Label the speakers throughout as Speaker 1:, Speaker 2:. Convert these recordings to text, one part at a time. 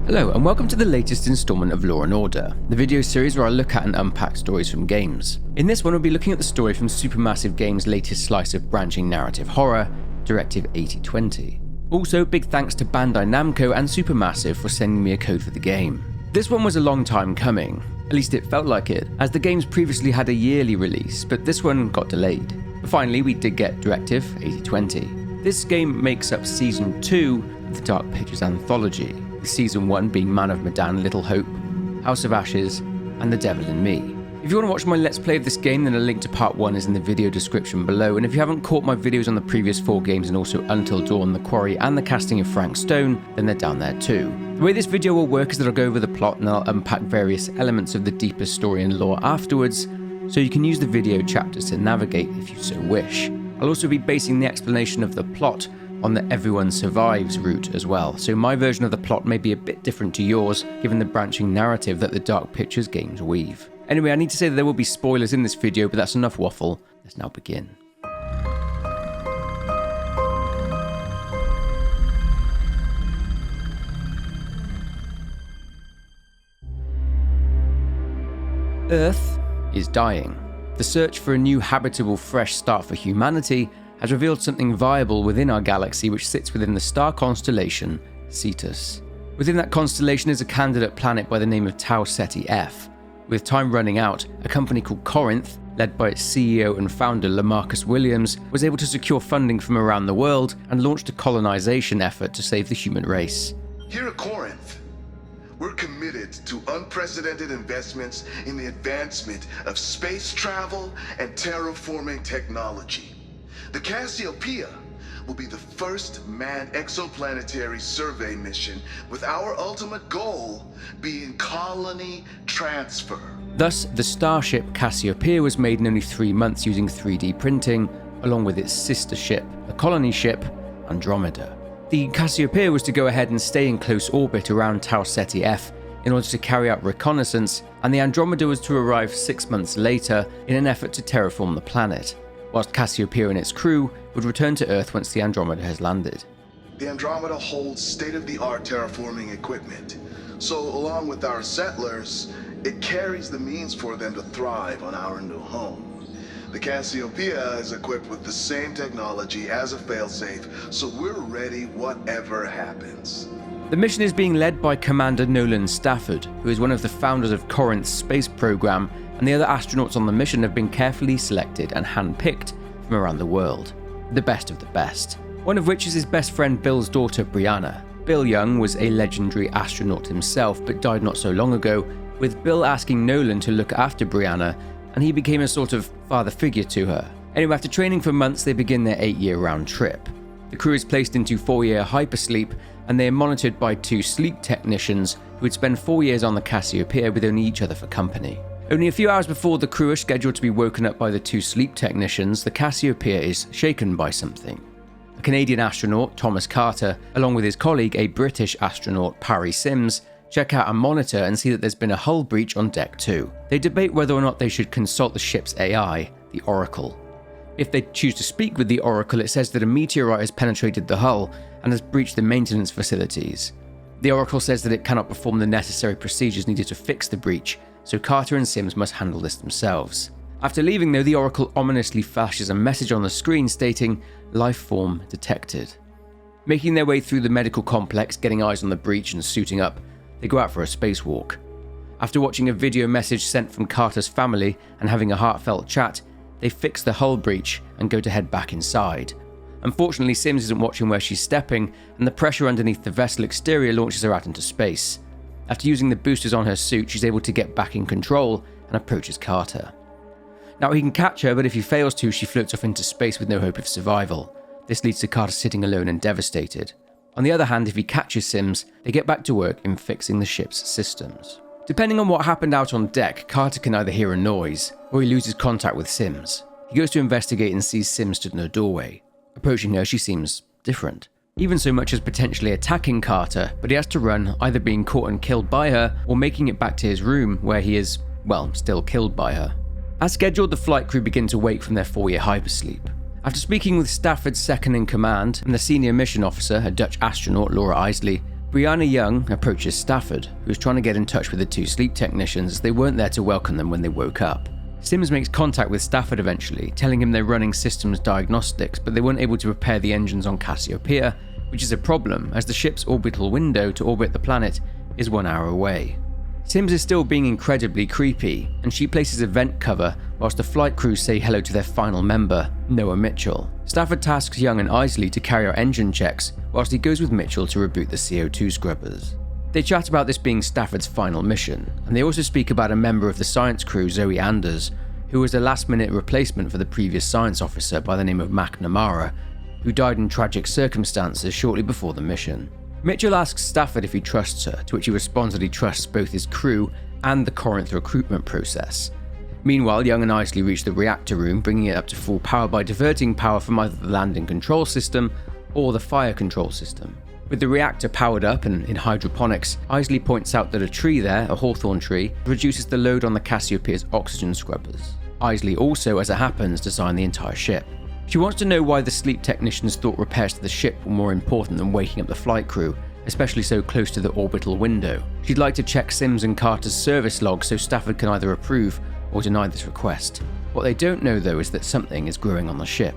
Speaker 1: Hello and welcome to the latest installment of Law & Order, the video series where I look at and unpack stories from games. In this one we'll be looking at the story from Supermassive Games' latest slice of branching narrative horror, Directive 8020. Also, big thanks to Bandai Namco and Supermassive for sending me a code for the game. This one was a long time coming, at least it felt like it, as the games previously had a yearly release, but this one got delayed. But finally we did get Directive 8020. This game makes up Season 2 of the Dark Pictures anthology, with Season 1 being Man of Medan, Little Hope, House of Ashes, and The Devil in Me. If you want to watch my Let's Play of this game, then a link to Part 1 is in the video description below, and if you haven't caught my videos on the previous 4 games and also Until Dawn, The Quarry, and the casting of Frank Stone, then they're down there too. The way this video will work is that I'll go over the plot and I'll unpack various elements of the deeper story and lore afterwards, so you can use the video chapters to navigate if you so wish. I'll also be basing the explanation of the plot on the everyone survives route as well, so my version of the plot may be a bit different to yours given the branching narrative that the Dark Pictures games weave. Anyway, I need to say that there will be spoilers in this video, but that's enough waffle. Let's now begin. Earth is dying. The search for a new habitable fresh start for humanity has revealed something viable within our galaxy which sits within the star constellation Cetus. Within that constellation is a candidate planet by the name of Tau Ceti F. With time running out, a company called Corinth, led by its CEO and founder LaMarcus Williams, was able to secure funding from around the world and launched a colonization effort to save the human race.
Speaker 2: Here at Corinth, we're committed to unprecedented investments in the advancement of space travel and terraforming technology. The Cassiopeia will be the first manned exoplanetary survey mission, with our ultimate goal being colony transfer.
Speaker 1: Thus, the starship Cassiopeia was made in only 3 months using 3D printing, along with its sister ship, the colony ship Andromeda. The Cassiopeia was to go ahead and stay in close orbit around Tau Ceti F in order to carry out reconnaissance, and the Andromeda was to arrive 6 months later in an effort to terraform the planet, whilst Cassiopeia and its crew would return to Earth once the Andromeda has landed.
Speaker 2: The Andromeda holds state-of-the-art terraforming equipment, so along with our settlers, it carries the means for them to thrive on our new home. The Cassiopeia is equipped with the same technology as a failsafe, so we're ready whatever happens.
Speaker 1: The mission is being led by Commander Nolan Stafford, who is one of the founders of Corinth's space program, and the other astronauts on the mission have been carefully selected and handpicked from around the world. The best of the best. One of which is his best friend Bill's daughter Brianna. Bill Young was a legendary astronaut himself, but died not so long ago, with Bill asking Nolan to look after Brianna, and he became a sort of father figure to her. Anyway, after training for months, they begin their 8-year round trip. The crew is placed into 4-year hypersleep, and they are monitored by 2 sleep technicians who would spend 4 years on the Cassiopeia with only each other for company. Only a few hours before the crew are scheduled to be woken up by the 2 sleep technicians, the Cassiopeia is shaken by something. A Canadian astronaut, Thomas Carter, along with his colleague, a British astronaut, Parry Sims, check out a monitor and see that there's been a hull breach on Deck 2. They debate whether or not they should consult the ship's AI, the Oracle. If they choose to speak with the Oracle, it says that a meteorite has penetrated the hull and has breached the maintenance facilities. The Oracle says that it cannot perform the necessary procedures needed to fix the breach, so Carter and Sims must handle this themselves. After leaving though, the Oracle ominously flashes a message on the screen stating, "Life form detected." Making their way through the medical complex, getting eyes on the breach and suiting up, they go out for a spacewalk. After watching a video message sent from Carter's family and having a heartfelt chat, they fix the hull breach and go to head back inside. Unfortunately, Sims isn't watching where she's stepping, and the pressure underneath the vessel exterior launches her out into space. After using the boosters on her suit, she's able to get back in control and approaches Carter. Now he can catch her, but if he fails to, she floats off into space with no hope of survival. This leads to Carter sitting alone and devastated. On the other hand, if he catches Sims, they get back to work in fixing the ship's systems. Depending on what happened out on deck, Carter can either hear a noise, or he loses contact with Sims. He goes to investigate and sees Sims stood in a doorway. Approaching her, she seems different. Even so much as potentially attacking Carter, but he has to run, either being caught and killed by her, or making it back to his room, where he is, well, still killed by her. As scheduled, the flight crew begin to wake from their 4-year hypersleep. After speaking with Stafford's second in command and the senior mission officer, a Dutch astronaut, Laura Isley, Brianna Young approaches Stafford, who is trying to get in touch with the two sleep technicians as they weren't there to welcome them when they woke up. Sims makes contact with Stafford eventually, telling him they're running systems diagnostics, but they weren't able to repair the engines on Cassiopeia, which is a problem as the ship's orbital window to orbit the planet is 1 hour away. Sims is still being incredibly creepy, and she places a vent cover whilst the flight crew say hello to their final member, Noah Mitchell. Stafford tasks Young and Isley to carry out engine checks, whilst he goes with Mitchell to reboot the CO2 scrubbers. They chat about this being Stafford's final mission, and they also speak about a member of the science crew, Zoe Anders, who was a last-minute replacement for the previous science officer by the name of McNamara, who died in tragic circumstances shortly before the mission. Mitchell asks Stafford if he trusts her, to which he responds that he trusts both his crew and the Corinth recruitment process. Meanwhile, Young and Isley reach the reactor room, bringing it up to full power by diverting power from either the landing control system or the fire control system. With the reactor powered up and in hydroponics, Isley points out that a tree there, a hawthorn tree, reduces the load on the Cassiopeia's oxygen scrubbers. Isley also, as it happens, designed the entire ship. She wants to know why the sleep technicians thought repairs to the ship were more important than waking up the flight crew, especially so close to the orbital window. She'd like to check Sims and Carter's service logs so Stafford can either approve or deny this request. What they don't know though is that something is growing on the ship.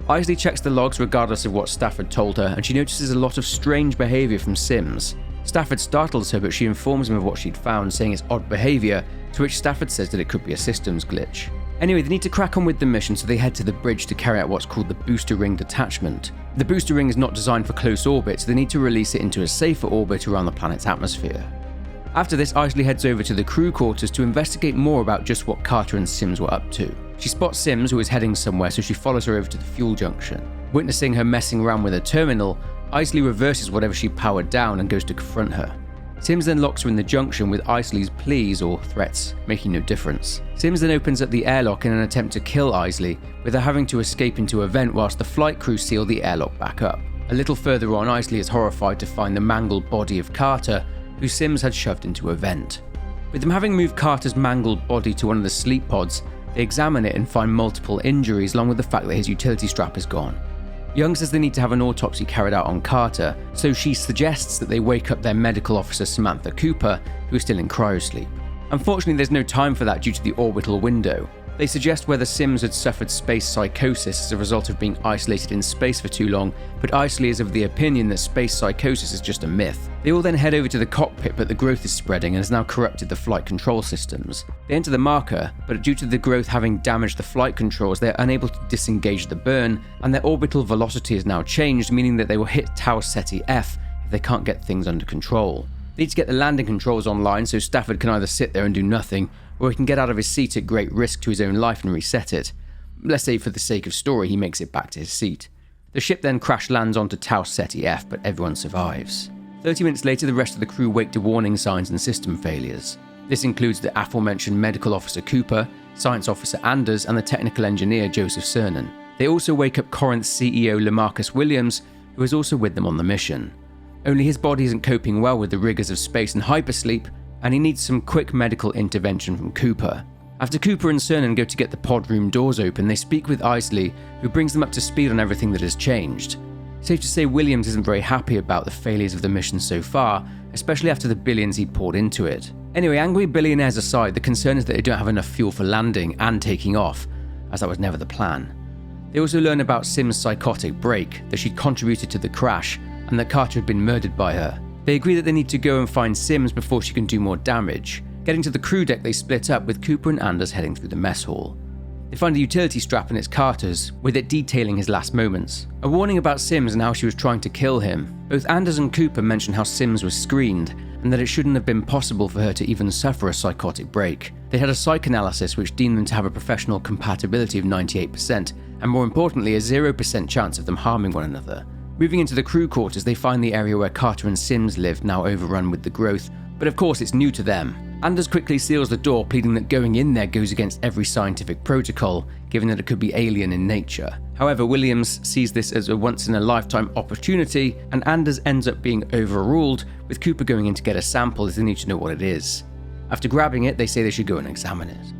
Speaker 1: Isley checks the logs regardless of what Stafford told her, and she notices a lot of strange behaviour from Sims. Stafford startles her, but she informs him of what she'd found, saying it's odd behaviour, to which Stafford says that it could be a systems glitch. Anyway, they need to crack on with the mission, so they head to the bridge to carry out what's called the booster ring detachment. The booster ring is not designed for close orbit, so they need to release it into a safer orbit around the planet's atmosphere. After this, Isley heads over to the crew quarters to investigate more about just what Carter and Sims were up to. She spots Sims, who is heading somewhere, so she follows her over to the fuel junction. Witnessing her messing around with a terminal, Isley reverses whatever she powered down and goes to confront her. Sims then locks her in the junction with Isley's pleas or threats making no difference. Sims then opens up the airlock in an attempt to kill Isley, with her having to escape into a vent whilst the flight crew seal the airlock back up. A little further on, Isley is horrified to find the mangled body of Carter, who Sims had shoved into a vent. With them having moved Carter's mangled body to one of the sleep pods, they examine it and find multiple injuries along with the fact that his utility strap is gone. Young says they need to have an autopsy carried out on Carter, so she suggests that they wake up their medical officer Samantha Cooper, who is still in cryosleep. Unfortunately, there's no time for that due to the orbital window. They suggest whether Sims had suffered space psychosis as a result of being isolated in space for too long, but Isley is of the opinion that space psychosis is just a myth. They all then head over to the cockpit, but the growth is spreading and has now corrupted the flight control systems. They enter the marker, but due to the growth having damaged the flight controls, they are unable to disengage the burn, and their orbital velocity has now changed, meaning that they will hit Tau Ceti F if they can't get things under control. They need to get the landing controls online so Stafford can either sit there and do nothing, or he can get out of his seat at great risk to his own life and reset it. Let's say for the sake of story he makes it back to his seat. The ship then crash lands onto Tau Ceti F, but everyone survives. 30 minutes later, the rest of the crew wake to warning signs and system failures. This includes the aforementioned medical officer Cooper, science officer Anders, and the technical engineer Joseph Cernan. They also wake up Corinth's CEO Lamarcus Williams, who is also with them on the mission. Only his body isn't coping well with the rigors of space and hypersleep, and he needs some quick medical intervention from Cooper. After Cooper and Cernan go to get the pod room doors open, they speak with Isley, who brings them up to speed on everything that has changed. Safe to say Williams isn't very happy about the failures of the mission so far, especially after the billions he'd poured into it. Anyway, angry billionaires aside, the concern is that they don't have enough fuel for landing and taking off, as that was never the plan. They also learn about Sims' psychotic break, that she'd contributed to the crash, and that Carter had been murdered by her. They agree that they need to go and find Sims before she can do more damage. Getting to the crew deck, they split up, with Cooper and Anders heading through the mess hall. They find a utility strap and it's Carter's, with it detailing his last moments. A warning about Sims and how she was trying to kill him. Both Anders and Cooper mention how Sims was screened, and that it shouldn't have been possible for her to even suffer a psychotic break. They had a psychanalysis which deemed them to have a professional compatibility of 98%, and more importantly, a 0% chance of them harming one another. Moving into the crew quarters, they find the area where Carter and Sims live now overrun with the growth, but of course it's new to them. Anders quickly seals the door, pleading that going in there goes against every scientific protocol, given that it could be alien in nature. However, Williams sees this as a once-in-a-lifetime opportunity, and Anders ends up being overruled, with Cooper going in to get a sample as they need to know what it is. After grabbing it, they say they should go and examine it.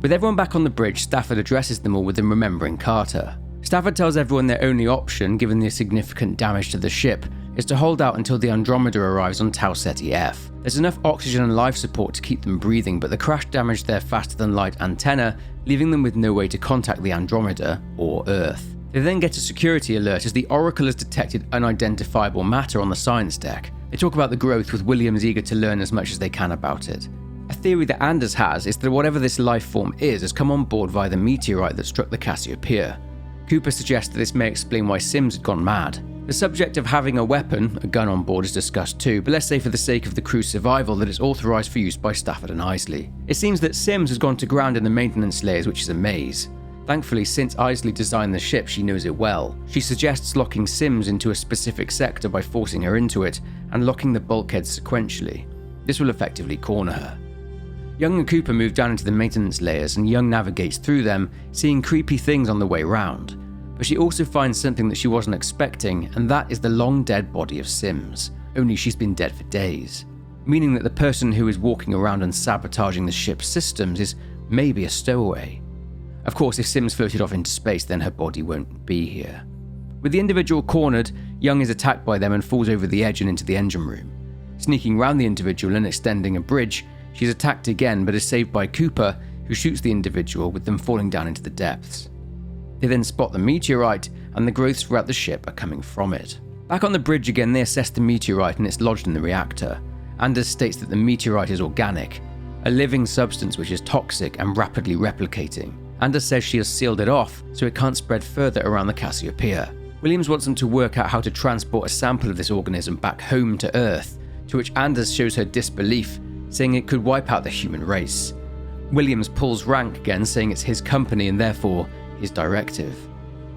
Speaker 1: With everyone back on the bridge, Stafford addresses them all with them remembering Carter. Stafford tells everyone their only option, given the significant damage to the ship, is to hold out until the Andromeda arrives on Tau Ceti F. There's enough oxygen and life support to keep them breathing, but the crash damaged their faster-than-light antenna, leaving them with no way to contact the Andromeda or Earth. They then get a security alert as the Oracle has detected unidentifiable matter on the science deck. They talk about the growth, with Williams eager to learn as much as they can about it. A theory that Anders has is that whatever this life form is has come on board via the meteorite that struck the Cassiopeia. Cooper suggests that this may explain why Sims had gone mad. The subject of having a weapon, a gun on board, is discussed too, but let's say for the sake of the crew's survival that it's authorised for use by Stafford and Isley. It seems that Sims has gone to ground in the maintenance layers, which is a maze. Thankfully, since Isley designed the ship, she knows it well. She suggests locking Sims into a specific sector by forcing her into it, and locking the bulkheads sequentially. This will effectively corner her. Young and Cooper move down into the maintenance layers, and Young navigates through them, seeing creepy things on the way round. But she also finds something that she wasn't expecting, and that is the long dead body of Sims, only she's been dead for days. Meaning that the person who is walking around and sabotaging the ship's systems is maybe a stowaway. Of course, if Sims floated off into space, then her body won't be here. With the individual cornered, Young is attacked by them and falls over the edge and into the engine room. Sneaking round the individual and extending a bridge, she's attacked again but is saved by Cooper, who shoots the individual, with them falling down into the depths. They then spot the meteorite, and the growths throughout the ship are coming from it. Back on the bridge again, they assess the meteorite and it's lodged in the reactor. Anders states that the meteorite is organic, a living substance which is toxic and rapidly replicating. Anders says she has sealed it off so it can't spread further around the Cassiopeia. Williams wants them to work out how to transport a sample of this organism back home to Earth, to which Anders shows her disbelief, saying it could wipe out the human race. Williams pulls rank again, saying it's his company and therefore his directive.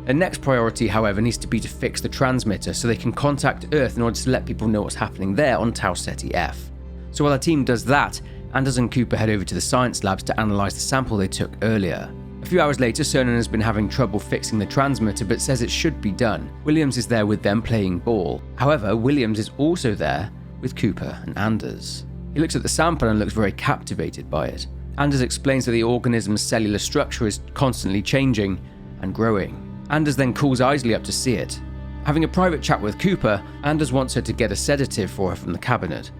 Speaker 1: Their next priority, however, needs to be to fix the transmitter so they can contact Earth in order to let people know what's happening there on Tau Ceti F. So while the team does that, Anders and Cooper head over to the science labs to analyse the sample they took earlier. A few hours later, Cernan has been having trouble fixing the transmitter but says it should be done. Williams is there with them playing ball. However, Williams is also there with Cooper and Anders. He looks at the sample and looks very captivated by it. Anders explains that the organism's cellular structure is constantly changing and growing. Anders then calls Isley up to see it. Having a private chat with Cooper, Anders wants her to get a sedative for her from the cabinet.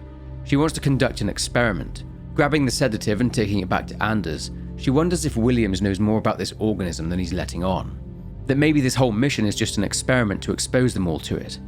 Speaker 1: She wants to conduct an experiment. Grabbing the sedative and taking it back to Anders, she wonders if Williams knows more about this organism than he's letting on. That maybe this whole mission is just an experiment to expose them all to it.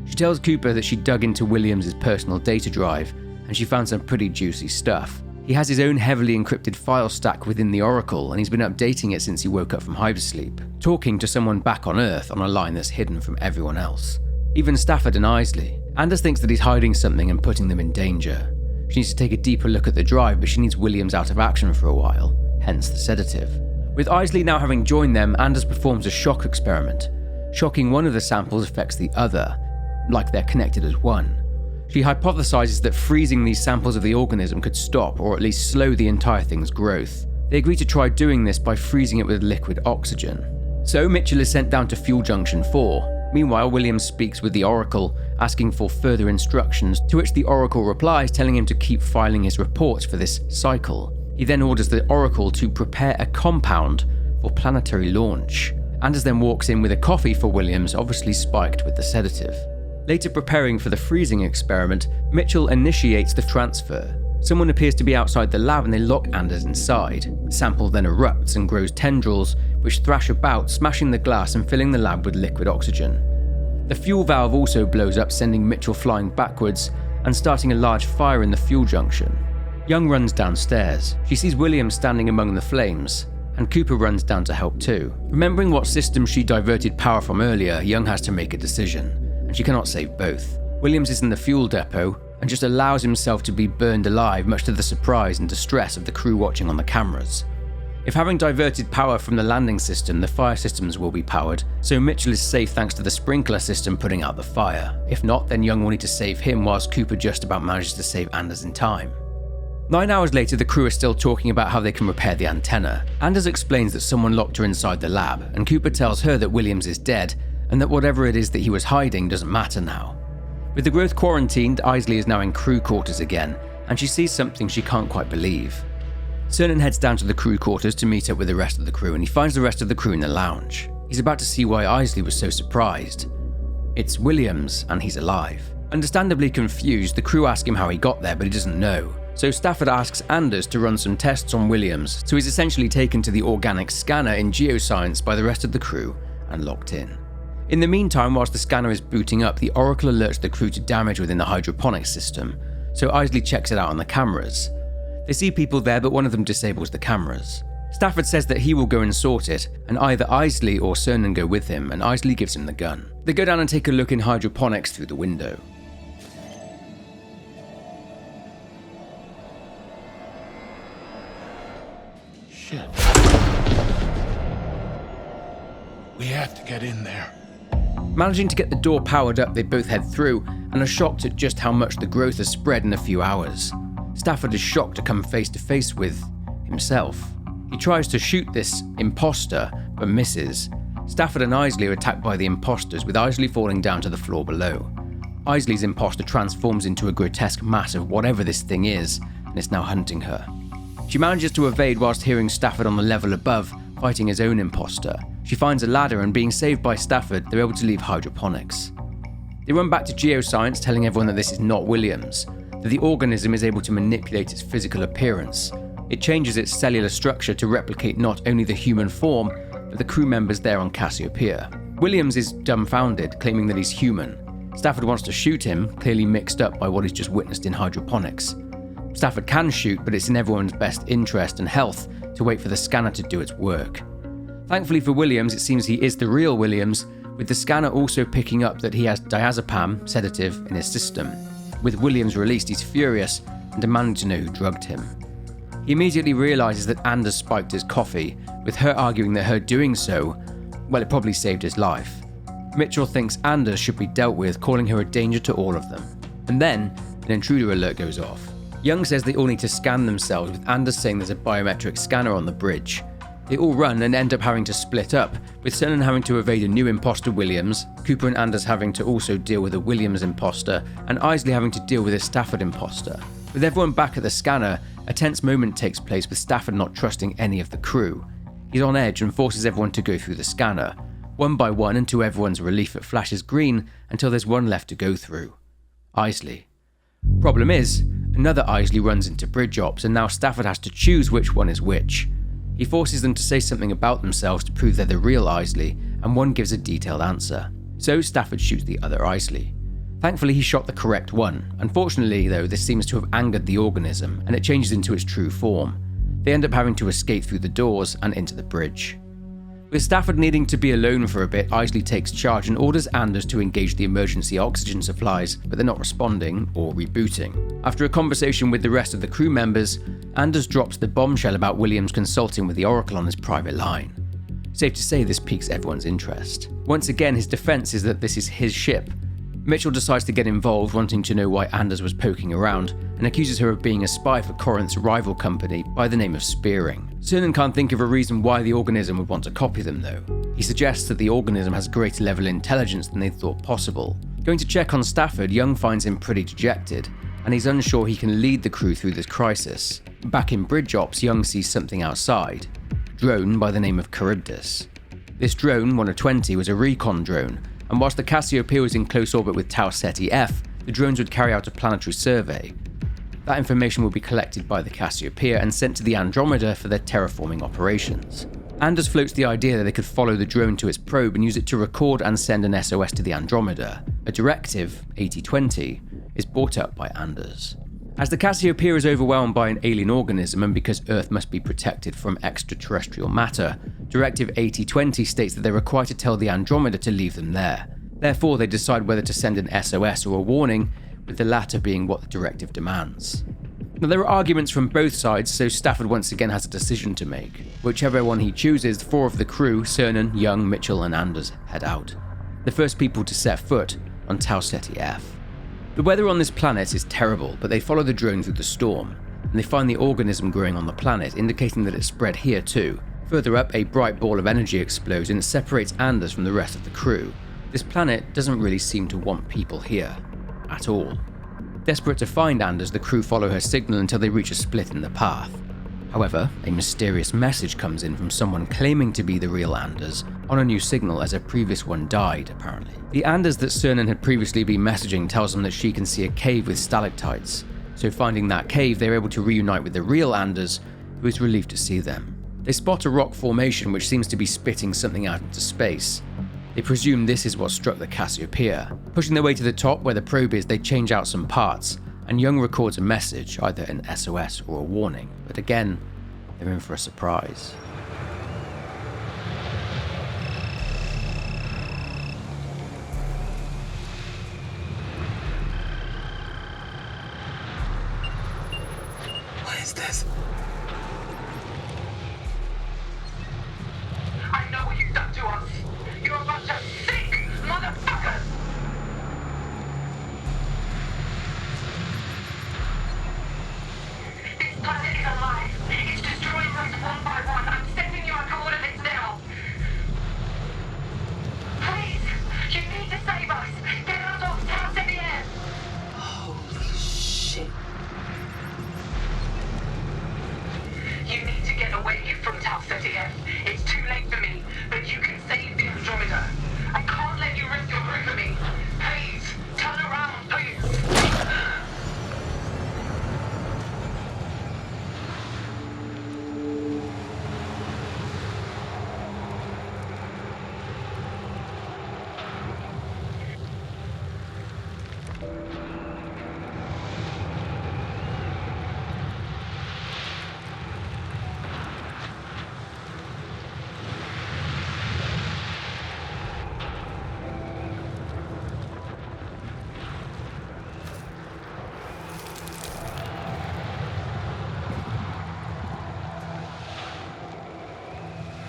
Speaker 1: She tells Cooper that she dug into Williams' personal data drive, and she found some pretty juicy stuff. He has his own heavily encrypted file stack within the Oracle, and he's been updating it since he woke up from hypersleep, talking to someone back on Earth on a line that's hidden from everyone else. Even Stafford and Isley. Anders thinks that he's hiding something and putting them in danger. She needs to take a deeper look at the drive, but she needs Williams out of action for a while, hence the sedative. With Isley now having joined them, Anders performs a shock experiment. Shocking one of the samples affects the other, like they're connected as one. She hypothesizes that freezing these samples of the organism could stop or at least slow the entire thing's growth. They agree to try doing this by freezing it with liquid oxygen. So Mitchell is sent down to Fuel Junction 4. Meanwhile, Williams speaks with the Oracle, asking for further instructions, to which the Oracle replies, telling him to keep filing his reports for this cycle. He then orders the Oracle to prepare a compound for planetary launch. Anders then walks in with a coffee for Williams, obviously spiked with the sedative. Later preparing for the freezing experiment, Mitchell initiates the transfer. Someone appears to be outside the lab and they lock Anders inside. The sample then erupts and grows tendrils, which thrash about, smashing the glass and filling the lab with liquid oxygen. The fuel valve also blows up, sending Mitchell flying backwards and starting a large fire in the fuel junction. Young runs downstairs. She sees Williams standing among the flames, and Cooper runs down to help too. Remembering what system she diverted power from earlier, Young has to make a decision, and she cannot save both. Williams is in the fuel depot and just allows himself to be burned alive, much to the surprise and distress of the crew watching on the cameras. If having diverted power from the landing system, the fire systems will be powered, so Mitchell is safe thanks to the sprinkler system putting out the fire. If not, then Young will need to save him, whilst Cooper just about manages to save Anders in time. 9 hours later, the crew are still talking about how they can repair the antenna. Anders explains that someone locked her inside the lab, and Cooper tells her that Williams is dead, and that whatever it is that he was hiding doesn't matter now. With the growth quarantined, Isley is now in crew quarters again, and she sees something she can't quite believe. Cernan heads down to the crew quarters to meet up with the rest of the crew, and he finds the rest of the crew in the lounge. He's about to see why Isley was so surprised. It's Williams, and he's alive. Understandably confused, the crew ask him how he got there, but he doesn't know. So Stafford asks Anders to run some tests on Williams, so he's essentially taken to the organic scanner in geoscience by the rest of the crew and locked in. In the meantime, whilst the scanner is booting up, the Oracle alerts the crew to damage within the hydroponics system, so Isley checks it out on the cameras. They see people there, but one of them disables the cameras. Stafford says that he will go and sort it, and either Isley or Cernan go with him, and Isley gives him the gun. They go down and take a look in hydroponics through the window.
Speaker 3: Shit. We have to get in there.
Speaker 1: Managing to get the door powered up, they both head through and are shocked at just how much the growth has spread in a few hours. Stafford is shocked to come face to face with himself. He tries to shoot this imposter, but misses. Stafford and Isley are attacked by the imposters, with Isley falling down to the floor below. Isley's imposter transforms into a grotesque mass of whatever this thing is, and is now hunting her. She manages to evade whilst hearing Stafford on the level above, fighting his own imposter. She finds a ladder, and being saved by Stafford, they're able to leave hydroponics. They run back to geoscience, telling everyone that this is not Williams, that the organism is able to manipulate its physical appearance. It changes its cellular structure to replicate not only the human form, but the crew members there on Cassiopeia. Williams is dumbfounded, claiming that he's human. Stafford wants to shoot him, clearly mixed up by what he's just witnessed in hydroponics. Stafford can shoot, but it's in everyone's best interest and health to wait for the scanner to do its work. Thankfully for Williams, it seems he is the real Williams, with the scanner also picking up that he has diazepam sedative in his system. With Williams released, he's furious and demanding to know who drugged him. He immediately realises that Anders spiked his coffee, with her arguing that her doing so, well, it probably saved his life. Mitchell thinks Anders should be dealt with, calling her a danger to all of them. And then, an intruder alert goes off. Young says they all need to scan themselves, with Anders saying there's a biometric scanner on the bridge. They all run and end up having to split up, with Cernan having to evade a new imposter Williams, Cooper and Anders having to also deal with a Williams imposter, and Isley having to deal with a Stafford imposter. With everyone back at the scanner, a tense moment takes place with Stafford not trusting any of the crew. He's on edge and forces everyone to go through the scanner, one by one, and to everyone's relief it flashes green until there's one left to go through. Isley. Problem is, another Isley runs into bridge ops, and now Stafford has to choose which one is which. He forces them to say something about themselves to prove they're the real Isley, and one gives a detailed answer. So Stafford shoots the other Isley. Thankfully, he shot the correct one. Unfortunately, though, this seems to have angered the organism, and it changes into its true form. They end up having to escape through the doors and into the bridge. With Stafford needing to be alone for a bit, Isley takes charge and orders Anders to engage the emergency oxygen supplies, but they're not responding or rebooting. After a conversation with the rest of the crew members, Anders drops the bombshell about Williams consulting with the Oracle on his private line. Safe to say this piques everyone's interest. Once again, his defense is that this is his ship. Mitchell decides to get involved, wanting to know why Anders was poking around, and accuses her of being a spy for Corinth's rival company by the name of Spearing. Cernan can't think of a reason why the organism would want to copy them though. He suggests that the organism has greater level intelligence than they thought possible. Going to check on Stafford, Young finds him pretty dejected, and he's unsure he can lead the crew through this crisis. Back in bridge ops, Young sees something outside. A drone by the name of Charybdis. This drone, one of 20, was a recon drone, and whilst the Cassiopeia was in close orbit with Tau Ceti F, the drones would carry out a planetary survey. That information would be collected by the Cassiopeia and sent to the Andromeda for their terraforming operations. Anders floats the idea that they could follow the drone to its probe and use it to record and send an SOS to the Andromeda. A directive, 8020, is brought up by Anders. As the Cassiopeia is overwhelmed by an alien organism and because Earth must be protected from extraterrestrial matter, Directive 8020 states that they're required to tell the Andromeda to leave them there. Therefore, they decide whether to send an SOS or a warning, with the latter being what the directive demands. Now, there are arguments from both sides, so Stafford once again has a decision to make. Whichever one he chooses, 4 of the crew, Cernan, Young, Mitchell and Anders, head out. The first people to set foot on Tau Ceti F. The weather on this planet is terrible, but they follow the drone through the storm, and they find the organism growing on the planet, indicating that it's spread here too. Further up, a bright ball of energy explodes and it separates Anders from the rest of the crew. This planet doesn't really seem to want people here. At all. Desperate to find Anders, the crew follow her signal until they reach a split in the path. However, a mysterious message comes in from someone claiming to be the real Anders on a new signal as a previous one died, apparently. The Anders that Cernan had previously been messaging tells them that she can see a cave with stalactites, so finding that cave they're able to reunite with the real Anders, who is relieved to see them. They spot a rock formation which seems to be spitting something out into space. They presume this is what struck the Cassiopeia. Pushing their way to the top where the probe is, they change out some parts, and Young records a message, either an SOS or a warning, but again, they're in for a surprise.
Speaker 4: What is this?
Speaker 5: I know what you've done to us. You're a bunch of sick motherfuckers. This planet is alive. It's destroying us one by one. I'm sending you our coordinates now. Please, you need to save us. Get us off Tau City Air.
Speaker 4: Holy shit.
Speaker 5: You need to get away from Tau City F. It's too late for me, but you can save the Andromeda. I can't let you risk your crew for me. Please, turn around, please.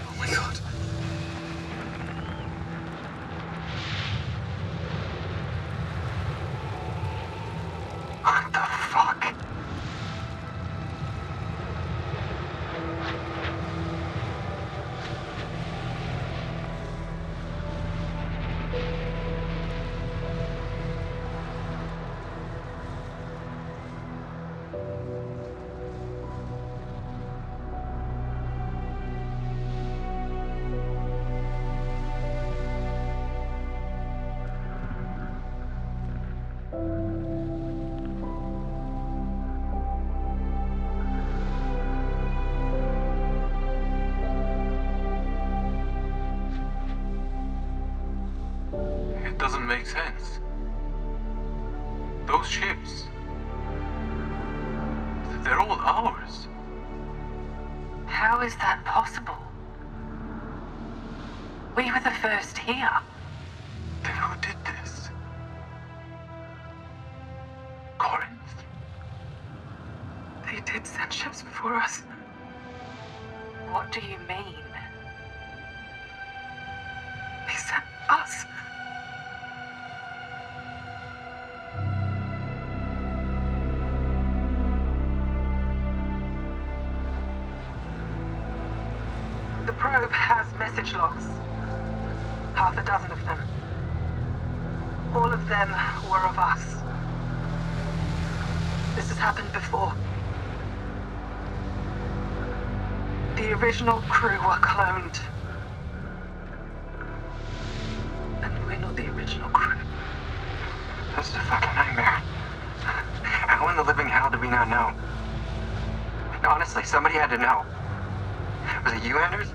Speaker 4: Oh my god.
Speaker 5: What the fuck?
Speaker 3: It doesn't make sense. Those ships, they're all ours.
Speaker 5: How is that possible? We were the first here.
Speaker 3: Then who did this? Corinth?
Speaker 5: They did send ships before us. What do you mean? They sent us. The probe has message logs. Half a dozen of them. All of them were of us. This has happened before. The original crew were cloned. And we're not the original crew.
Speaker 3: This is a fucking nightmare. How in the living hell did we not know? Honestly, somebody had to know. Was it you, Anders?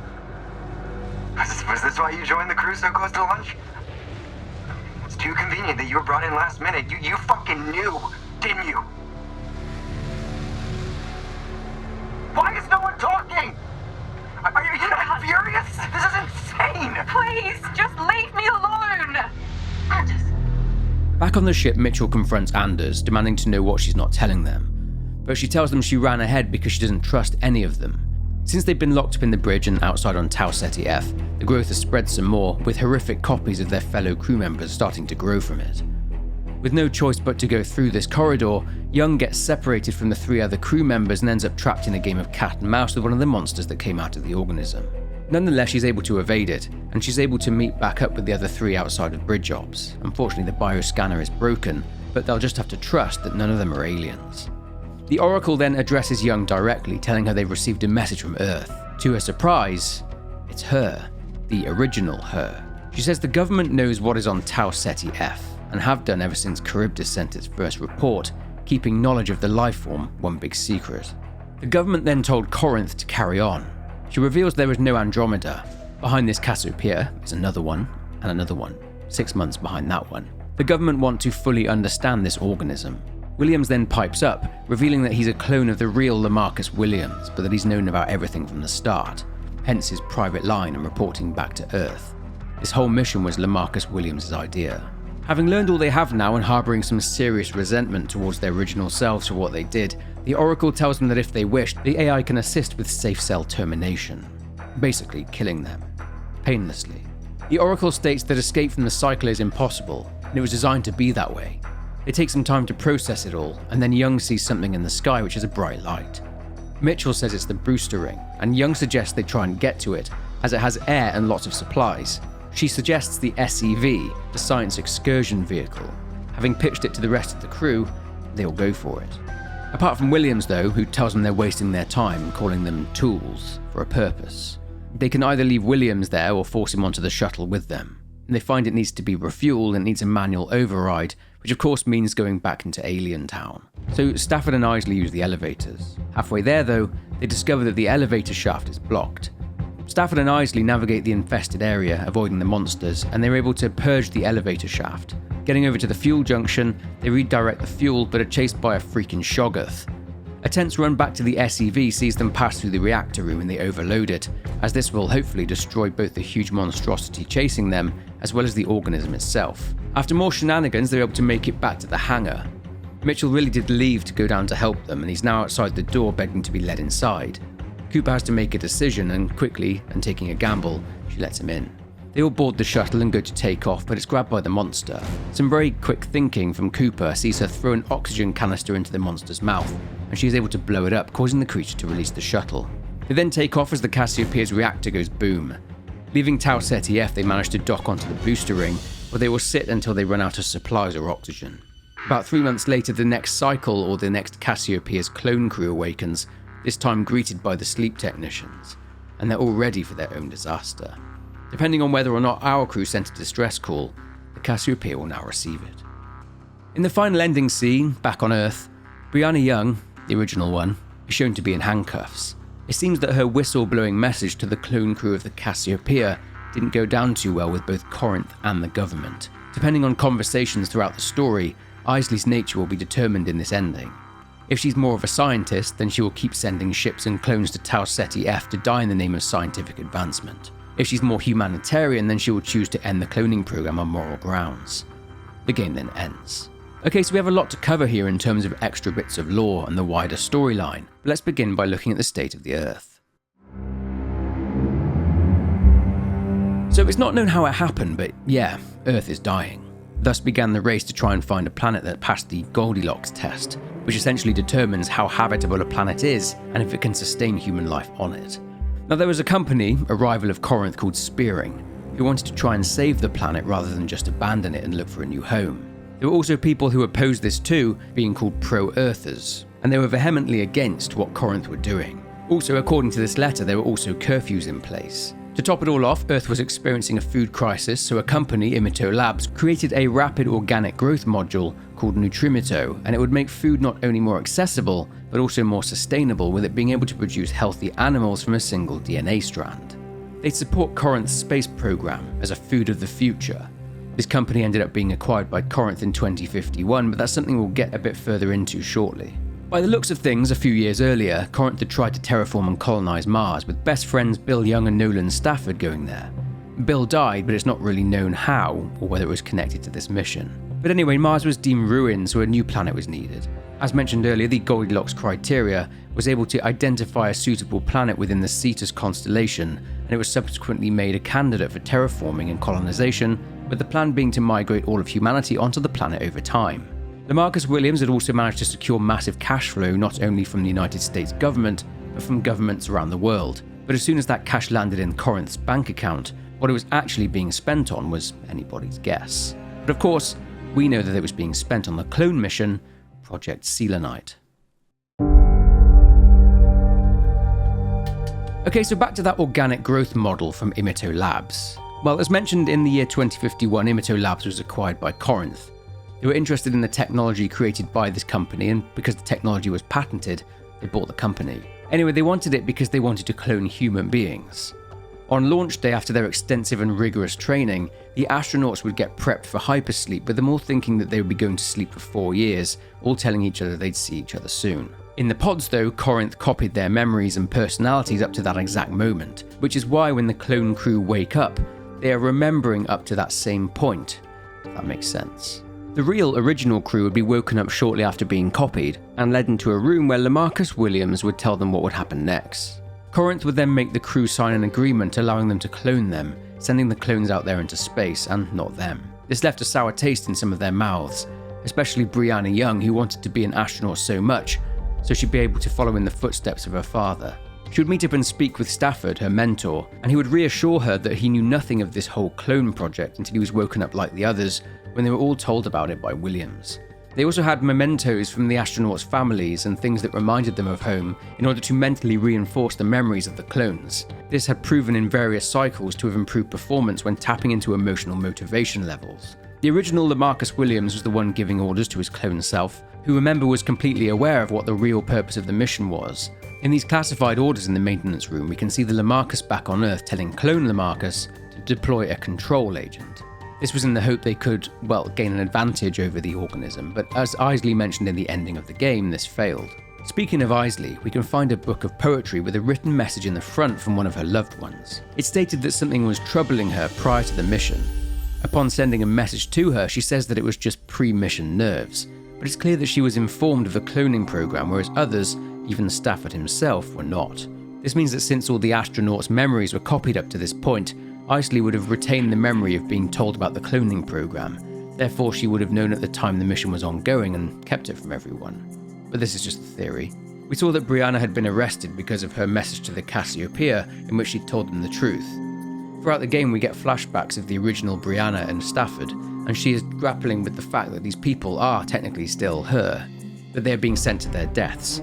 Speaker 3: Was this why you joined the crew so close to lunch? It's too convenient that you were brought in last minute. You fucking knew, didn't you? Why is no one talking? Are you not furious? This is insane!
Speaker 5: Please, just leave me alone! Anders.
Speaker 1: Back on the ship, Mitchell confronts Anders, demanding to know what she's not telling them. But she tells them she ran ahead because she doesn't trust any of them. Since they've been locked up in the bridge and outside on Tau Ceti F, the growth has spread some more, with horrific copies of their fellow crew members starting to grow from it. With no choice but to go through this corridor, Young gets separated from the 3 other crew members and ends up trapped in a game of cat and mouse with one of the monsters that came out of the organism. Nonetheless, she's able to evade it, and she's able to meet back up with the other 3 outside of bridge ops. Unfortunately, the bioscanner is broken, but they'll just have to trust that none of them are aliens. The Oracle then addresses Young directly, telling her they've received a message from Earth. To her surprise, it's her, the original her. She says the government knows what is on Tau Ceti F, and have done ever since Charybdis sent its first report, keeping knowledge of the lifeform one big secret. The government then told Corinth to carry on. She reveals there is no Andromeda. Behind this Cassiopeia is another one, and another one, 6 months behind that one. The government want to fully understand this organism. Williams then pipes up, revealing that he's a clone of the real Lamarcus Williams, but that he's known about everything from the start, hence his private line and reporting back to Earth. This whole mission was Lamarcus Williams' idea. Having learned all they have now and harboring some serious resentment towards their original selves for what they did, the Oracle tells them that if they wish, the AI can assist with safe cell termination, basically killing them, painlessly. The Oracle states that escape from the cycle is impossible, and it was designed to be that way. It takes some time to process it all, and then Young sees something in the sky which is a bright light. Mitchell says it's the Brewster ring, and Young suggests they try and get to it, as it has air and lots of supplies. She suggests the SEV, the Science Excursion Vehicle. Having pitched it to the rest of the crew, they all go for it. Apart from Williams though, who tells them they're wasting their time, calling them tools for a purpose. They can either leave Williams there or force him onto the shuttle with them. And they find it needs to be refueled and needs a manual override, which of course means going back into Alien Town. So Stafford and Isley use the elevators. Halfway there though, they discover that the elevator shaft is blocked. Stafford and Isley navigate the infested area, avoiding the monsters, and they're able to purge the elevator shaft. Getting over to the fuel junction, they redirect the fuel but are chased by a freaking Shoggoth. A tense run back to the SEV sees them pass through the reactor room and they overload it, as this will hopefully destroy both the huge monstrosity chasing them as well as the organism itself. After more shenanigans, they're able to make it back to the hangar. Mitchell really did leave to go down to help them, and he's now outside the door begging to be let inside. Cooper has to make a decision, and quickly, and taking a gamble, she lets him in. They all board the shuttle and go to take off, but it's grabbed by the monster. Some very quick thinking from Cooper sees her throw an oxygen canister into the monster's mouth, and she is able to blow it up, causing the creature to release the shuttle. They then take off as the Cassiopeia's reactor goes boom. Leaving Tau Ceti F, they manage to dock onto the booster ring, where they will sit until they run out of supplies or oxygen. About 3 months later, the next cycle, or the next Cassiopeia's clone crew awakens, this time greeted by the sleep technicians, and they're all ready for their own disaster. Depending on whether or not our crew sent a distress call, the Cassiopeia will now receive it. In the final ending scene, back on Earth, Brianna Young, the original one, is shown to be in handcuffs. It seems that her whistle-blowing message to the clone crew of the Cassiopeia didn't go down too well with both Corinth and the government. Depending on conversations throughout the story, Isley's nature will be determined in this ending. If she's more of a scientist, then she will keep sending ships and clones to Tau Ceti F to die in the name of scientific advancement. If she's more humanitarian, then she will choose to end the cloning program on moral grounds. The game then ends. Okay, so we have a lot to cover here in terms of extra bits of lore and the wider storyline, but let's begin by looking at the state of the Earth. So it's not known how it happened, but yeah, Earth is dying. Thus began the race to try and find a planet that passed the Goldilocks test, which essentially determines how habitable a planet is and if it can sustain human life on it. Now there was a company, a rival of Corinth called Spearing, who wanted to try and save the planet rather than just abandon it and look for a new home. There were also people who opposed this too, being called pro-Earthers, and they were vehemently against what Corinth were doing. Also, according to this letter, there were also curfews in place. To top it all off, Earth was experiencing a food crisis, so a company, Imito Labs, created a rapid organic growth module called Nutrimito, and it would make food not only more accessible, but also more sustainable, with it being able to produce healthy animals from a single DNA strand. They'd support Corinth's space program as a food of the future. This company ended up being acquired by Corinth in 2051, but that's something we'll get a bit further into shortly. By the looks of things, a few years earlier, Corinth had tried to terraform and colonize Mars, with best friends Bill Young and Nolan Stafford going there. Bill died, but it's not really known how, or whether it was connected to this mission. But anyway, Mars was deemed ruined, so a new planet was needed. As mentioned earlier, the Goldilocks criteria was able to identify a suitable planet within the Cetus constellation, and it was subsequently made a candidate for terraforming and colonization, with the plan being to migrate all of humanity onto the planet over time. Lamarcus Williams had also managed to secure massive cash flow not only from the United States government, but from governments around the world. But as soon as that cash landed in Corinth's bank account, what it was actually being spent on was anybody's guess. But of course, we know that it was being spent on the clone mission, Project Selenite. Okay, so back to that organic growth model from Imito Labs. Well, as mentioned in the year 2051, Imito Labs was acquired by Corinth. They were interested in the technology created by this company, and because the technology was patented, they bought the company. Anyway, they wanted it because they wanted to clone human beings. On launch day, after their extensive and rigorous training, the astronauts would get prepped for hypersleep, with them all thinking that they would be going to sleep for 4 years, all telling each other they'd see each other soon. In the pods though, Corinth copied their memories and personalities up to that exact moment, which is why when the clone crew wake up, they are remembering up to that same point, if that makes sense. The real original crew would be woken up shortly after being copied, and led into a room where Lamarcus Williams would tell them what would happen next. Corinth would then make the crew sign an agreement allowing them to clone them, sending the clones out there into space, and not them. This left a sour taste in some of their mouths, especially Brianna Young, who wanted to be an astronaut so much, so she'd be able to follow in the footsteps of her father. She would meet up and speak with Stafford, her mentor, and he would reassure her that he knew nothing of this whole clone project until he was woken up like the others, when they were all told about it by Williams. They also had mementos from the astronauts' families and things that reminded them of home in order to mentally reinforce the memories of the clones. This had proven in various cycles to have improved performance when tapping into emotional motivation levels. The original Lamarcus Williams was the one giving orders to his clone self, who remember was completely aware of what the real purpose of the mission was. In these classified orders in the maintenance room, we can see the Lamarcus back on Earth telling clone Lamarcus to deploy a control agent. This was in the hope they could, well, gain an advantage over the organism, but as Isley mentioned in the ending of the game, this failed. Speaking of Isley, we can find a book of poetry with a written message in the front from one of her loved ones. It stated that something was troubling her prior to the mission. Upon sending a message to her, she says that it was just pre-mission nerves, but it's clear that she was informed of the cloning program, whereas others, even Stafford himself, were not. This means that since all the astronauts' memories were copied up to this point, Isley would have retained the memory of being told about the cloning program. Therefore, she would have known at the time the mission was ongoing and kept it from everyone. But this is just a theory. We saw that Brianna had been arrested because of her message to the Cassiopeia, in which she told them the truth. Throughout the game, we get flashbacks of the original Brianna and Stafford, and she is grappling with the fact that these people are technically still her, that they are being sent to their deaths.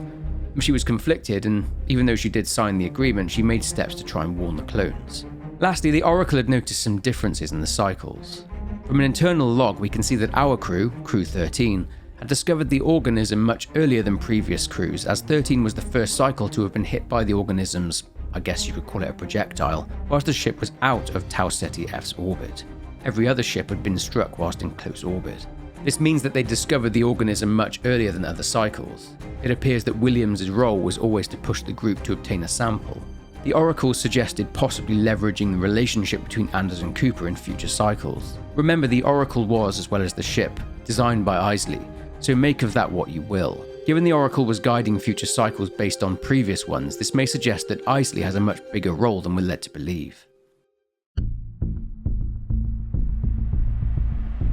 Speaker 1: She was conflicted, and even though she did sign the agreement, she made steps to try and warn the clones. Lastly, the Oracle had noticed some differences in the cycles. From an internal log, we can see that our crew, Crew 13, had discovered the organism much earlier than previous crews, as 13 was the first cycle to have been hit by the organism's, I guess you could call it a projectile, whilst the ship was out of Tau Ceti F's orbit. Every other ship had been struck whilst in close orbit. This means that they discovered the organism much earlier than other cycles. It appears that Williams' role was always to push the group to obtain a sample. The Oracle suggested possibly leveraging the relationship between Anders and Cooper in future cycles. Remember, the Oracle was, as well as the ship, designed by Isley, so make of that what you will. Given the Oracle was guiding future cycles based on previous ones, this may suggest that Isley has a much bigger role than we're led to believe.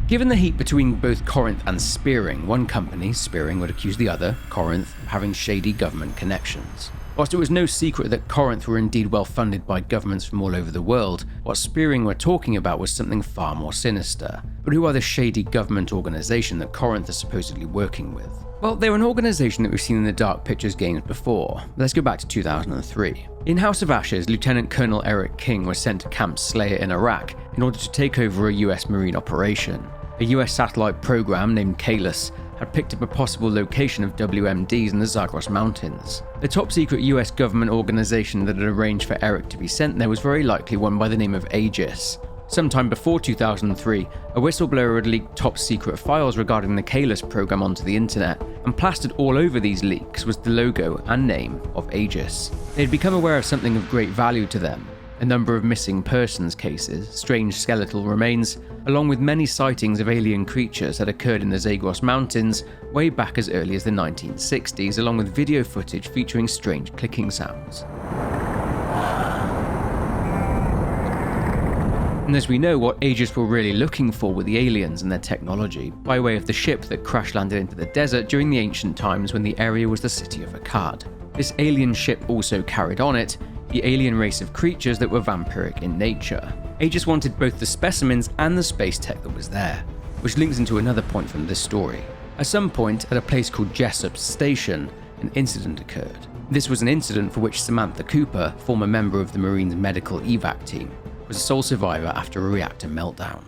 Speaker 1: Given the heat between both Corinth and Spearing, one company, Spearing, would accuse the other, Corinth, of having shady government connections. Whilst it was no secret that Corinth were indeed well funded by governments from all over the world, what Spearing were talking about was something far more sinister. But who are the shady government organisation that Corinth is supposedly working with? Well, they're an organisation that we've seen in the Dark Pictures games before. Let's go back to 2003. In House of Ashes, Lieutenant Colonel Eric King was sent to Camp Slayer in Iraq in order to take over a US Marine operation. A US satellite program named Kalis had picked up a possible location of WMDs in the Zagros Mountains. The top-secret US government organisation that had arranged for Eric to be sent there was very likely one by the name of AEGIS. Sometime before 2003, a whistleblower had leaked top-secret files regarding the Kalis program onto the internet, and plastered all over these leaks was the logo and name of AEGIS. They had become aware of something of great value to them: a number of missing persons cases, strange skeletal remains, along with many sightings of alien creatures had occurred in the Zagros Mountains way back as early as the 1960s, along with video footage featuring strange clicking sounds. And as we know, what AEGIS were really looking for were the aliens and their technology, by way of the ship that crash-landed into the desert during the ancient times when the area was the city of Akkad. This alien ship also carried on it the alien race of creatures that were vampiric in nature. AEGIS wanted both the specimens and the space tech that was there, which links into another point from this story. At some point, at a place called Jessup's Station, an incident occurred. This was an incident for which Samantha Cooper, former member of the Marines medical evac team, was a sole survivor after a reactor meltdown.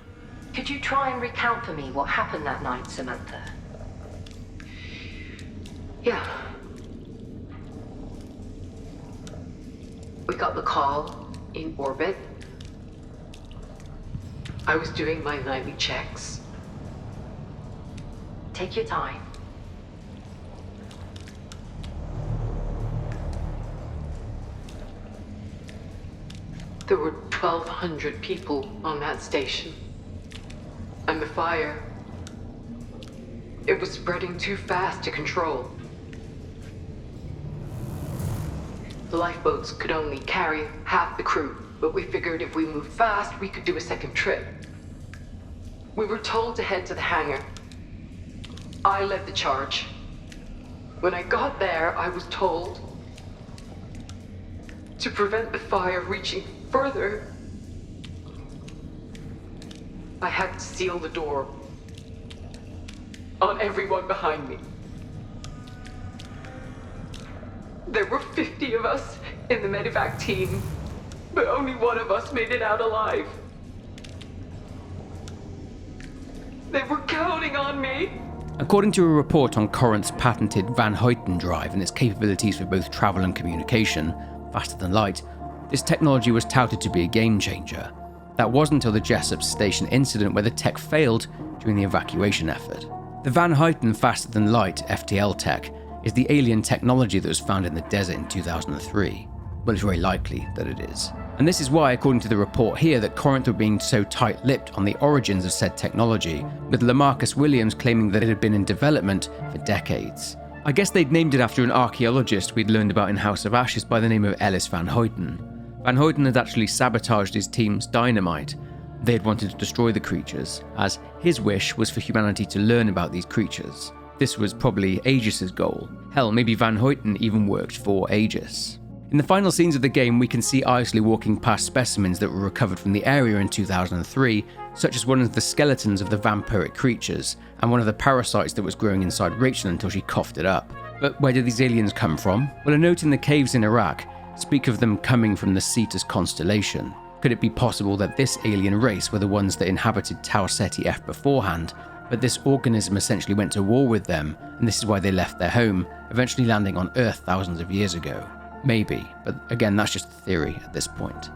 Speaker 6: Could you try and recount for me what happened that night, Samantha?
Speaker 5: Yeah. We got the call in orbit. I was doing my nightly checks.
Speaker 6: Take your time.
Speaker 5: There were 1,200 people on that station. And the fire, it was spreading too fast to control. The lifeboats could only carry half the crew, but we figured if we moved fast, we could do a second trip. We were told to head to the hangar. I led the charge. When I got there, I was told to prevent the fire reaching further, I had to seal the door on everyone behind me. There were 50 of us in the medevac team, but only one of us made it out alive. They were counting on me.
Speaker 1: According to a report on Corinth's patented Van Hoyten drive and its capabilities for both travel and communication, faster than light, this technology was touted to be a game changer. That wasn't until the Jessup Station incident where the tech failed during the evacuation effort. The Van Hoyten faster than light FTL tech is the alien technology that was found in the desert in 2003. Well, it's very likely that it is. And this is why, according to the report here, that Corinth were being so tight-lipped on the origins of said technology, with Lamarcus Williams claiming that it had been in development for decades. I guess they'd named it after an archaeologist we'd learned about in House of Ashes by the name of Ellis Van Hoyten. Van Hoyten had actually sabotaged his team's dynamite. They had wanted to destroy the creatures, as his wish was for humanity to learn about these creatures. This was probably AEGIS' goal. Hell, maybe Van Hoyten even worked for AEGIS. In the final scenes of the game, we can see Isley walking past specimens that were recovered from the area in 2003, such as one of the skeletons of the vampiric creatures, and one of the parasites that was growing inside Rachel until she coughed it up. But where did these aliens come from? Well, a note in the caves in Iraq speak of them coming from the Cetus constellation. Could it be possible that this alien race were the ones that inhabited Tau Ceti F beforehand, but this organism essentially went to war with them, and this is why they left their home, eventually landing on Earth thousands of years ago? Maybe, but again, that's just a theory at this point.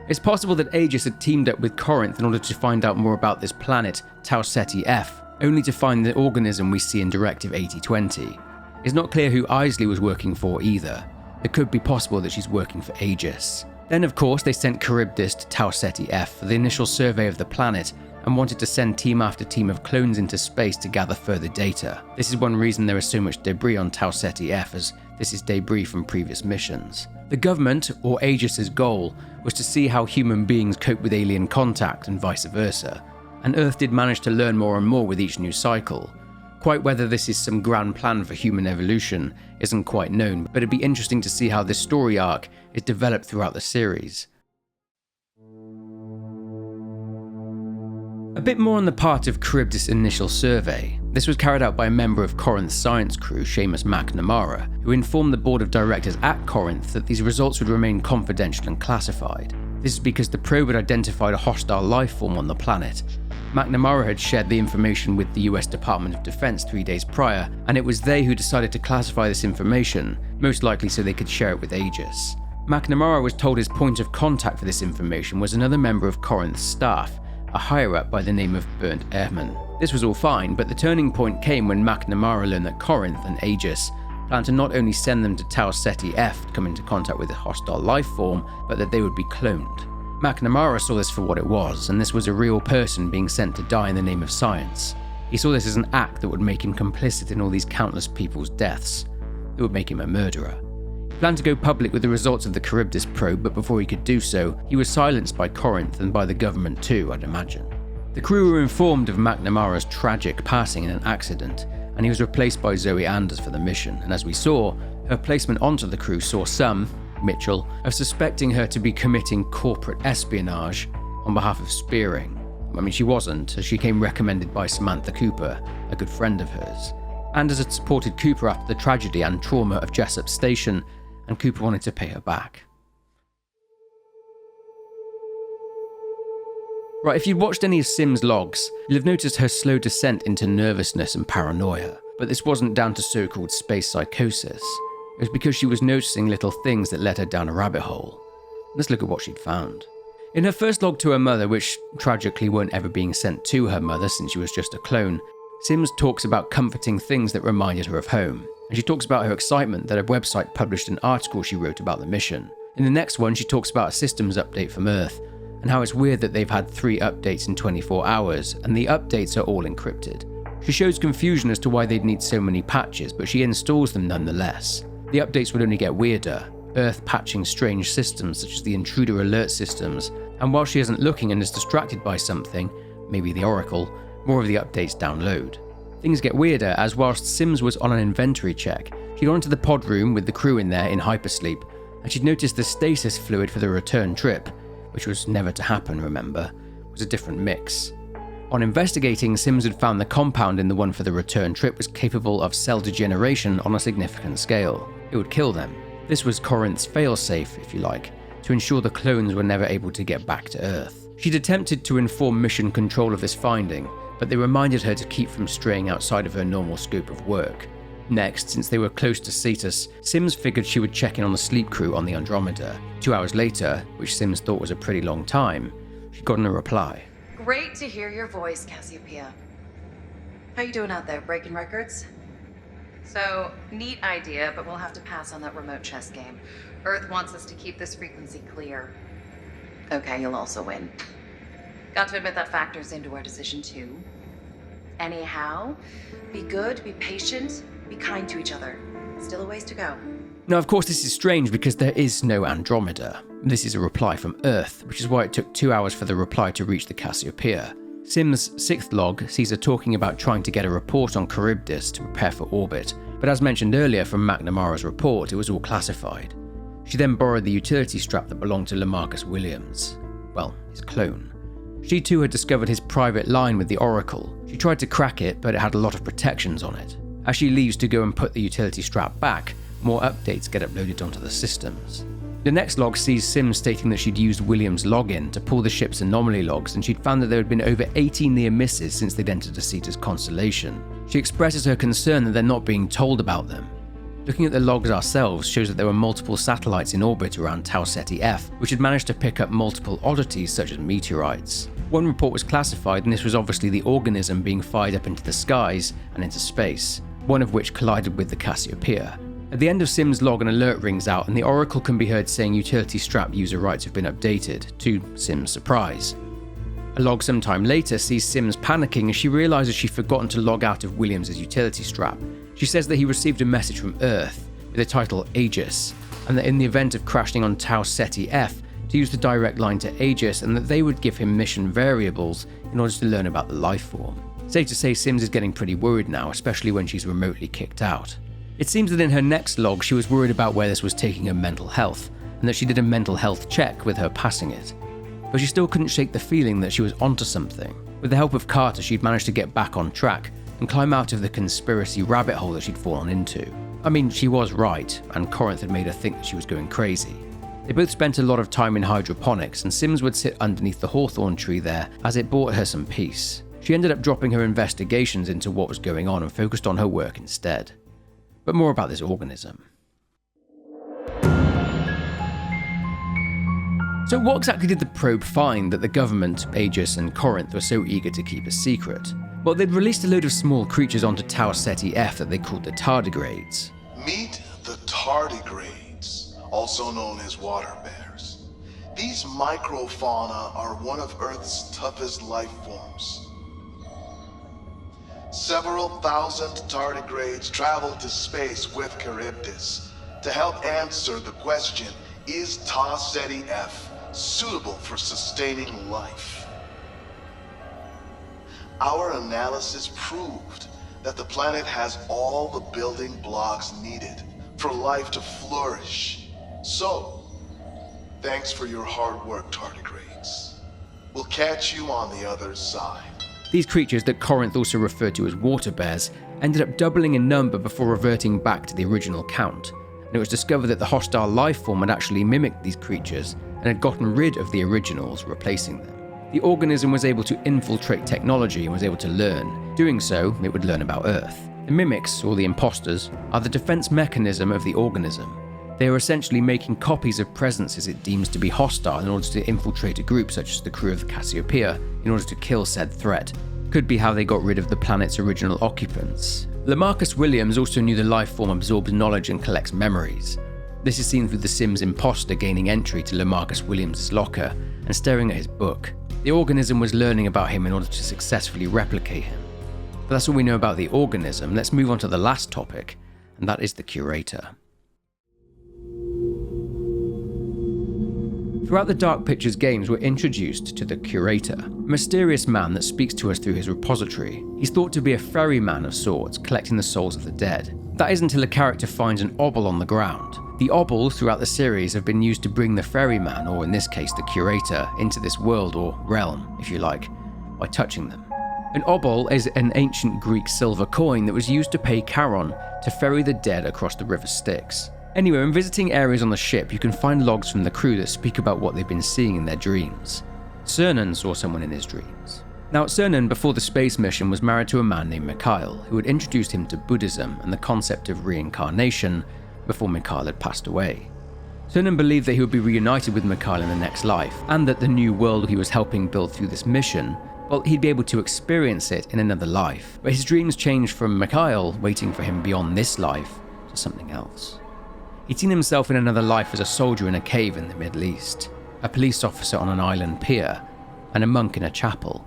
Speaker 1: It's possible that AEGIS had teamed up with Corinth in order to find out more about this planet, Tau Ceti F, only to find the organism we see in Directive 8020. It's not clear who Isley was working for either. It could be possible that she's working for AEGIS. Then, of course, they sent Charybdis to Tau Ceti F for the initial survey of the planet and wanted to send team after team of clones into space to gather further data. This is one reason there is so much debris on Tau Ceti F, as this is debris from previous missions. The government, or AEGIS' goal, was to see how human beings cope with alien contact and vice versa, and Earth did manage to learn more and more with each new cycle. Quite whether this is some grand plan for human evolution isn't quite known, but it'd be interesting to see how this story arc is developed throughout the series. A bit more on the part of Charybdis' initial survey. This was carried out by a member of Corinth's science crew, Seamus McNamara, who informed the board of directors at Corinth that these results would remain confidential and classified. This is because the probe had identified a hostile life form on the planet. McNamara had shared the information with the US Department of Defense 3 days prior, and it was they who decided to classify this information, most likely so they could share it with AEGIS. McNamara was told his point of contact for this information was another member of Corinth's staff, a higher-up by the name of Bernd Ehrman. This was all fine, but the turning point came when McNamara learned that Corinth and AEGIS planned to not only send them to Tau Ceti F to come into contact with a hostile life form, but that they would be cloned. McNamara saw this for what it was, and this was a real person being sent to die in the name of science. He saw this as an act that would make him complicit in all these countless people's deaths. It would make him a murderer. He planned to go public with the results of the Charybdis probe, but before he could do so, he was silenced by Corinth and by the government too, I'd imagine. The crew were informed of McNamara's tragic passing in an accident, and he was replaced by Zoe Anders for the mission, and as we saw, her placement onto the crew saw some, Mitchell, of suspecting her to be committing corporate espionage on behalf of Spearing. I mean, she wasn't, as she came recommended by Samantha Cooper, a good friend of hers. Anders had supported Cooper after the tragedy and trauma of Jessup Station, and Cooper wanted to pay her back. Right, if you'd watched any of Sim's logs, you'll have noticed her slow descent into nervousness and paranoia, but this wasn't down to so-called space psychosis. It was because she was noticing little things that led her down a rabbit hole. Let's look at what she'd found. In her first log to her mother, which tragically weren't ever being sent to her mother since she was just a clone, Sims talks about comforting things that reminded her of home, and she talks about her excitement that her website published an article she wrote about the mission. In the next one, she talks about a systems update from Earth, and how it's weird that they've had 3 updates in 24 hours, and the updates are all encrypted. She shows confusion as to why they'd need so many patches, but she installs them nonetheless. The updates would only get weirder, Earth patching strange systems such as the intruder alert systems, and while she isn't looking and is distracted by something, maybe the Oracle, more of the updates download. Things get weirder as whilst Sims was on an inventory check, she'd gone into the pod room with the crew in there in hypersleep, and she'd noticed the stasis fluid for the return trip, which was never to happen, remember, was a different mix. On investigating, Sims had found the compound in the one for the return trip was capable of cell degeneration on a significant scale. It would kill them. This was Corinth's failsafe, if you like, to ensure the clones were never able to get back to Earth. She'd attempted to inform Mission Control of this finding, but they reminded her to keep from straying outside of her normal scope of work. Next, since they were close to Cetus, Sims figured she would check in on the sleep crew on the Andromeda. 2 hours later, which Sims thought was a pretty long time, she'd gotten a reply.
Speaker 7: Great to hear your voice, Cassiopeia. How you doing out there, breaking records? So, neat idea, but we'll have to pass on that remote chess game. Earth wants us to keep this frequency clear. Okay, you'll also win. Got to admit that factors into our decision too. Anyhow, be good, be patient, be kind to each other. Still a ways to go.
Speaker 1: Now, of course, this is strange because there is no Andromeda. This is a reply from Earth, which is why it took 2 hours for the reply to reach the Cassiopeia. Sim's 6th log sees her talking about trying to get a report on Charybdis to prepare for orbit, but as mentioned earlier from McNamara's report, it was all classified. She then borrowed the utility strap that belonged to Lamarcus Williams. Well, his clone. She too had discovered his private line with the Oracle. She tried to crack it, but it had a lot of protections on it. As she leaves to go and put the utility strap back, more updates get uploaded onto the systems. The next log sees Sim stating that she'd used Williams' login to pull the ship's anomaly logs, and she'd found that there had been over 80 near misses since they'd entered the Cetus constellation. She expresses her concern that they're not being told about them. Looking at the logs ourselves shows that there were multiple satellites in orbit around Tau Ceti F, which had managed to pick up multiple oddities such as meteorites. One report was classified, and this was obviously the Organism being fired up into the skies and into space, one of which collided with the Cassiopeia. At the end of Sim's log, an alert rings out, and the Oracle can be heard saying utility strap user rights have been updated, to Sim's surprise. A log sometime later sees Sims panicking as she realises she'd forgotten to log out of Williams' utility strap. She says that he received a message from Earth with the title AEGIS, and that in the event of crashing on Tau Ceti F, to use the direct line to AEGIS, and that they would give him mission variables in order to learn about the life form. Safe to say Sims is getting pretty worried now, especially when she's remotely kicked out. It seems that in her next log she was worried about where this was taking her mental health, and that she did a mental health check with her passing it. But she still couldn't shake the feeling that she was onto something. With the help of Carter, she'd managed to get back on track and climb out of the conspiracy rabbit hole that she'd fallen into. I mean, she was right, and Corinth had made her think that she was going crazy. They both spent a lot of time in hydroponics, and Sims would sit underneath the hawthorn tree there as it brought her some peace. She ended up dropping her investigations into what was going on and focused on her work instead. But more about this organism. So what exactly did the probe find that the government, AEGIS and Corinth were so eager to keep a secret? Well, they'd released a load of small creatures onto Tau Ceti F that they called the tardigrades.
Speaker 2: Meet the tardigrades, also known as water bears. These microfauna are one of Earth's toughest life forms. Several thousand tardigrades traveled to space with Charybdis to help answer the question, is Tau Ceti F suitable for sustaining life? Our analysis proved that the planet has all the building blocks needed for life to flourish. So, thanks for your hard work, tardigrades. We'll catch you on the other side.
Speaker 1: These creatures that Corinth also referred to as water bears ended up doubling in number before reverting back to the original count, and it was discovered that the hostile life form had actually mimicked these creatures and had gotten rid of the originals, replacing them. The organism was able to infiltrate technology and was able to learn. Doing so, it would learn about Earth. The mimics, or the imposters, are the defense mechanism of the organism. They are essentially making copies of presences it deems to be hostile in order to infiltrate a group such as the crew of the Cassiopeia in order to kill said threat. Could be how they got rid of the planet's original occupants. Lamarcus Williams also knew the life form absorbs knowledge and collects memories. This is seen through the Sim's imposter gaining entry to Lamarcus Williams' locker and staring at his book. The organism was learning about him in order to successfully replicate him. But that's all we know about the organism. Let's move on to the last topic, and that is the curator. Throughout the Dark Pictures games, we're introduced to the curator, a mysterious man that speaks to us through his repository. He's thought to be a ferryman of sorts, collecting the souls of the dead. That is until a character finds an obol on the ground. The obol throughout the series have been used to bring the ferryman, or in this case the curator, into this world or realm, if you like, by touching them. An obol is an ancient Greek silver coin that was used to pay Charon to ferry the dead across the river Styx. Anyway, when visiting areas on the ship, you can find logs from the crew that speak about what they've been seeing in their dreams. Cernan saw someone in his dreams. Now, Cernan, before the space mission, was married to a man named Mikhail, who had introduced him to Buddhism and the concept of reincarnation before Mikhail had passed away. Cernan believed that he would be reunited with Mikhail in the next life, and that the new world he was helping build through this mission, well, he'd be able to experience it in another life. But his dreams changed from Mikhail waiting for him beyond this life to something else. He'd seen himself in another life as a soldier in a cave in the Middle East, a police officer on an island pier, and a monk in a chapel.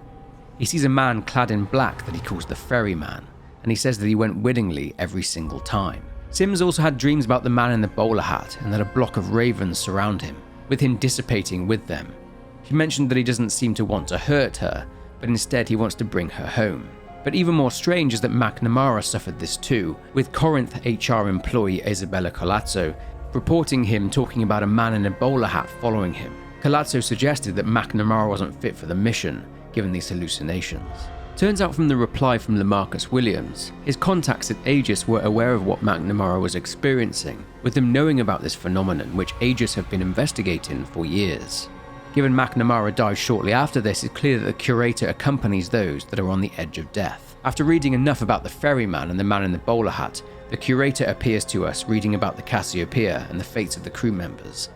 Speaker 1: He sees a man clad in black that he calls the ferryman, and he says that he went willingly every single time. Sims also had dreams about the man in the bowler hat and that a block of ravens surround him, with him dissipating with them. He mentioned that he doesn't seem to want to hurt her, but instead he wants to bring her home. But even more strange is that McNamara suffered this too, with Corinth HR employee Isabella Colazzo reporting him talking about a man in a bowler hat following him. Colazzo suggested that McNamara wasn't fit for the mission, given these hallucinations. Turns out from the reply from Lamarcus Williams, his contacts at AEGIS were aware of what McNamara was experiencing, with them knowing about this phenomenon which AEGIS have been investigating for years. Given McNamara dies shortly after this, it's clear that the curator accompanies those that are on the edge of death. After reading enough about the ferryman and the man in the bowler hat, the curator appears to us reading about the Cassiopeia and the fates of the crew members.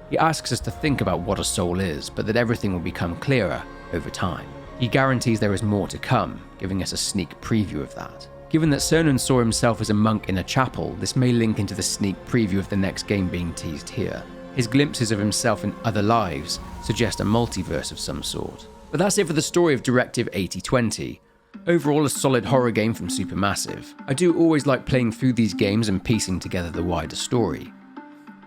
Speaker 1: He asks us to think about what a soul is, but that everything will become clearer over time. He guarantees there is more to come, giving us a sneak preview of that. Given that Cernan saw himself as a monk in a chapel, this may link into the sneak preview of the next game being teased here. His glimpses of himself in other lives suggest a multiverse of some sort. But that's it for the story of Directive 8020. Overall, a solid horror game from Supermassive. I do always like playing through these games and piecing together the wider story.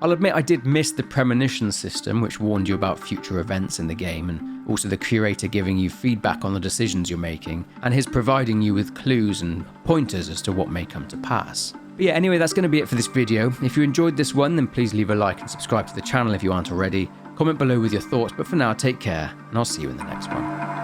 Speaker 1: I'll admit I did miss the premonition system, which warned you about future events in the game, and also the curator giving you feedback on the decisions you're making, and his providing you with clues and pointers as to what may come to pass. But yeah, anyway, that's going to be it for this video. If you enjoyed this one, then please leave a like and subscribe to the channel if you aren't already. Comment below with your thoughts, but for now, take care, and I'll see you in the next one.